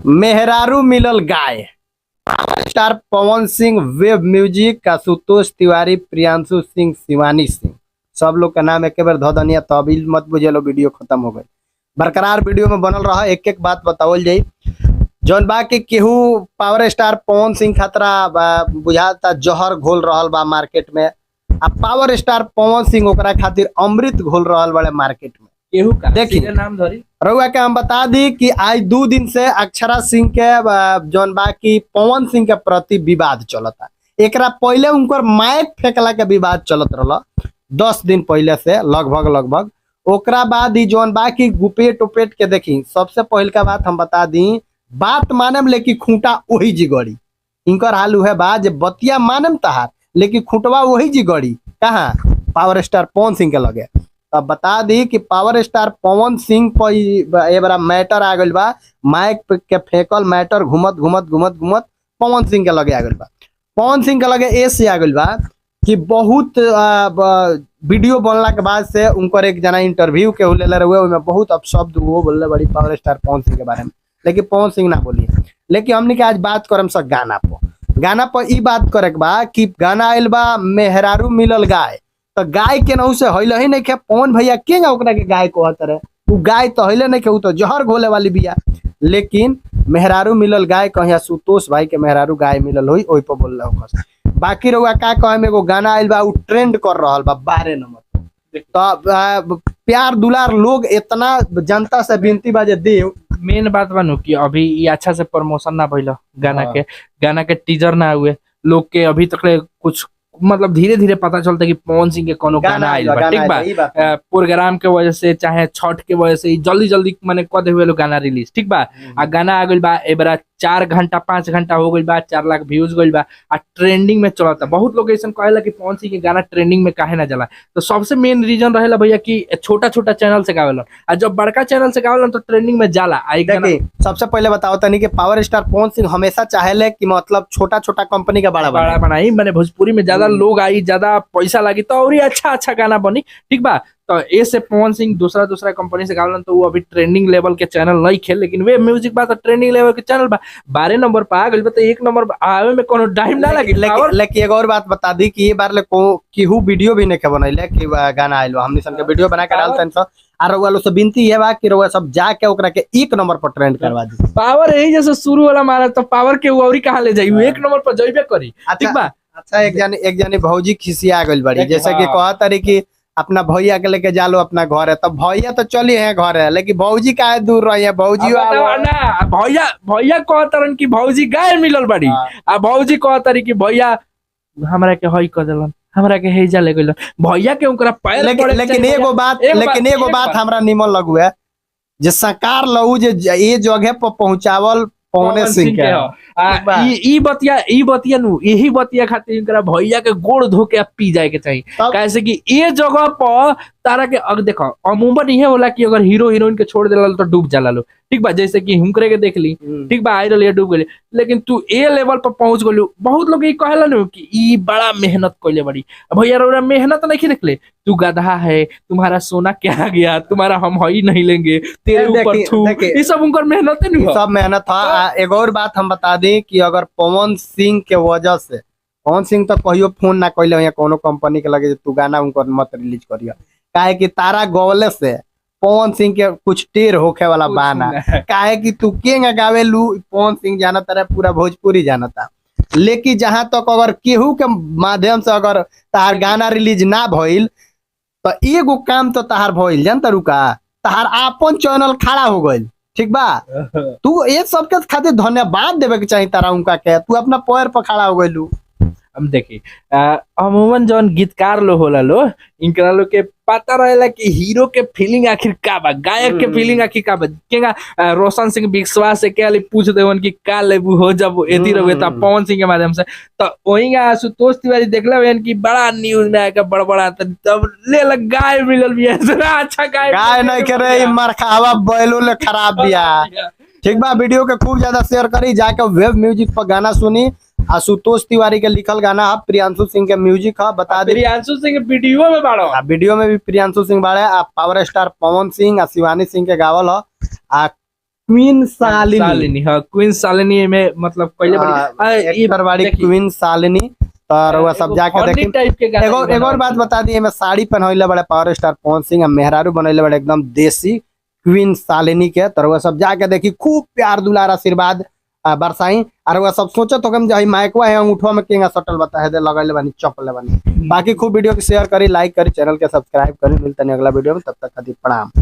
मेहरारू मिलल गाय। Star Pawan Singh, web music, Ashutosh Tiwari, Priyanshu Singh, Shivani Singh, सब लोग का नाम एक बार धो दनिया तो अभी मत बुझे लो, वीडियो खत्म हो गई। बरकरार वीडियो में बनल रहा, एक एक बात बतावल जाई। जौन बा कि केहू पावर स्टार पवन सिंह खतरा बुझाता जहर घोल रहल बा मार्केट में, आ पावर स्टार पवन सिंह ओकरा खातिर अमृत घोल रहल बड़े मार्केट में। केहू का देखिए नाम धरी रउआ के हम बता दी कि आज 2 दिन से अक्षरा सिंह के जौन बा कि पवन सिंह के प्रति विवाद चलता। एकरा पहले उनकर माइक फेंकला के विवाद चलत रहला 10 दिन पहले से लगभग। ओकरा बाद ही जौन बा कि गुपेट उपेट के देखी। सबसे पहल का बात हम बता दी, बात मानम लेकिन खूंटा वही जिगड़ी। इनकर हाल उहे बा जे बतिया मानम तहार लेकिन खूंटवा वही जिगड़ी। कहाँ? पावर स्टार पवन सिंह के लगे। अब बता दी कि पावर स्टार पवन सिंह पर ये बड़ा मैटर आ गइल बा। माइक के फेंकल मैटर घूमत पवन सिंह के लगे आ गइल बा। पवन सिंह के लगे ऐसे आ गइल बा कि बहुत वीडियो बनला के बाद से उनकर एक जना इंटरव्यू के लेले रहे, उसमें बहुत अपशब्द वो बोलले बड़ी पावर स्टार पवन सिंह के बारे में, लेकिन पवन सिंह ना बोली। लेकिन हमने के आज बात करम सब गाना पर ई बात करे के बा कि गाना आइल बा मेहरारू मिलल गाय। तो गाय के नहु से हइल ही नहीं के पवन भैया के ओकरा के गाय कहत रहे। उ गाय तो हइले नहीं के, उ तो जहर घोले वाली बिया। लेकिन मेहरारू मिलल गाय कहिया सुतोष भाई के मेहरारू गाय मिलल होई ओइ पर बोलला ओखस। बाकी रउआ का कहे में एगो गाना आइल बा, उ ट्रेंड कर रहल बा 12 नंबर। तो प्यार दुलार लोग इतना जनता से विनती बा जे देव। मेन बात बनू कि अभी ये अच्छा से प्रमोशन ना भइल गाना के टीजर ना हुए लोग के अभी तक कुछ मतलब धीरे धीरे पता चलता कि पवन सिंह के कोनो गाना आइल बा, ठीक बा। प्रोग्राम के वजह से चाहे छठ के वजह से जल्दी जल्दी माने कह देवे लोग गाना रिलीज, ठीक बा। आ गाना आ गइल बा एबरा 4 घंटा 5 घंटा हो गइल बा, 4 लाख व्यूज गइल बा, आ ट्रेंडिंग में चलता। बहुत लोग ऐसा कहेला कि पवन सिंह के गाना ट्रेंडिंग में काहे ना जाला। तो सबसे मेन रीजन रहेला भैया कि छोटा छोटा चैनल से गावेलन, आ जब बड़का चैनल से गावेलन तो ट्रेंडिंग में जाला। देखिए सबसे पहले बताओ तनी कि पावर स्टार पवन सिंह हमेशा चाहेले कि मतलब छोटा छोटा कंपनी का बड़ा बनाई, माने भोजपुरी में ज्यादा लोग आई, ज्यादा पैसा लगी तो और अच्छा गाना बनी, ठीक बा। तो ऐसे पवन सिंह दूसरा कंपनी से गावलन तो वो अभी ट्रेंडिंग लेवल के चैनल नहीं खेल, लेकिन वे म्यूजिक बा तो ट्रेंडिंग लेवल के चैनल बा। 12 नंबर पर आ गइल बा तो 1 नंबर आवे में कोनो टाइम ना लगी। लेकिन एक और बात बता दी कि ये बार ले केहू वीडियो भी नहीं बनैले कि गाना आइल बा। हमनी सन के वीडियो बना के डालतन सब, और रउआ लोग से विनती है बा कि रउआ सब जाके ओकरा के 1 नंबर पर ट्रेंड करवा दी। पावर यही जैसे शुरू वाला मारा तो पावर के औरी कहां ले जाई, 1 नंबर पर जइबे करी, ठीक बा। अच्छा एक जानी भौजी खिसिया गइल बड़ी, जैसे कि कहत रही कि अपना भैया के लेके जा लो अपना घर है। तो भैया तो चली है घर है, लेकिन भौजी काहे दूर रही है? भौजी भैया कहतरन कि भौजी गाय मिलल बड़ी, आ भौजी कहतरी कि भैया हमरा के हई कर देलन, हमरा के हेजा ले गइलन। भैया के ओकरा पैर लेकिन एगो बात हमरा निमन लगू है जे सरकार लऊ जे ये जगह पर पहुंचावल पवन सिंह के ई बतिया नु यही बतिया खातिर इनकरा भैया के गोड़ धो के पी जाए के चाहिए। कैसे कि ये जगह पर तारा के अगर देखो अमूमन ये होला कि अगर हीरो हीरोइन के छोड़ देला तो डूब जाला लो, ठीक बा। जैसे कि हुमकरे के देख ली, ठीक बा, आइरल डूब गई, लेकिन तू ए लेवल पर पहुंच गलू। बहुत लोग ये कहेला नु कि ई बड़ा मेहनत कइले बड़ी। भैया रउरा मेहनत नहीं देखले, तू गधा है, तुम्हारा सोना क्या गया, तुम्हारा हम हई नहीं लेंगे, तेरे ऊपर थू, ये सब उनकर मेहनत है, सब मेहनत था। एक और बात हम बता दें कि अगर पवन सिंह के वजह से, पवन सिंह तो कहियो फोन ना कइले कोनो कंपनी के लगे तू गाना उनकर मत रिलीज करियो, काहे कि तारा गवले से पवन सिंह के कुछ टेर होखे वाला बाना। काहे कि तू के गावे लू, पवन सिंह जानत रहे, पूरा भोजपुरी जानता। लेकिन जहां तक अगर केहू के माध्यम से अगर तार गाना रिलीज ना भइल तो एगो काम तो तार भइल, जानता रुका, तार आपन चैनल खड़ा हो गइल, ठीक बा। तू ये सबके खातिर धन्यवाद देवे के चाहिए तारा उनका के, तू अपना पैर पर खड़ा हो गइलू। हम देखी अमूमन जौन गीतकार लो होला लो, इनकरा लो के पता रहेला कि हीरो के फीलिंग आखिर का बा, गायक के फीलिंग आखिर का बा। केगा रोशन सिंह विश्वास से के पूछ देवन कि का लेबू हो जब एदी रहे त पवन सिंह के माध्यम से। तो ओहिंगा आशुतोष तिवारी देखला वेन कि बड़ा न्यूज में आके बड़बड़ा तब ले लग गाय मिलल बिया, अच्छा गाय नहीं करे मरखावा बैलो ले खराब बिया, ठीक बा। वीडियो के खूब ज्यादा शेयर करी, जाके वेब म्यूजिक पर गाना सुनी। आशुतोष तिवारी के लिखल गाना है, प्रियांशु सिंह के म्यूजिक है। बता दे प्रियांशु सिंह वीडियो में बाड़ो, वीडियो में भी प्रियांशु सिंह बाड़े, पावर स्टार पवन सिंह और शिवानी सिंह के गावल है। क्वीन शालिनी। शालिनी, हाँ क्वीन शालिनी में मतलब पहले एक्टर बाड़ी क्वीन शालिनी। और वह सब जाके देखी। टाइप के गाना एगो और बात बता दिए, मैं साड़ी पहनले बड़े पावर स्टार पवन सिंह, मेहरारू बनैले बड़े एकदम देसी क्वीन शालिनी के। तो वह सब जाके देखी, खूब प्यार दुलार आशीर्वाद बरसाई। और वह सब सोचो तो कम जो माइकवा है अंगूठवा में केंगा सटल बता है दे लगैले बानी चपले बानी। बाकी खूब वीडियो के शेयर करी, लाइक करी, चैनल के सब्सक्राइब करी। मिलते हैं अगला वीडियो में, तब तक खातिर प्रणाम।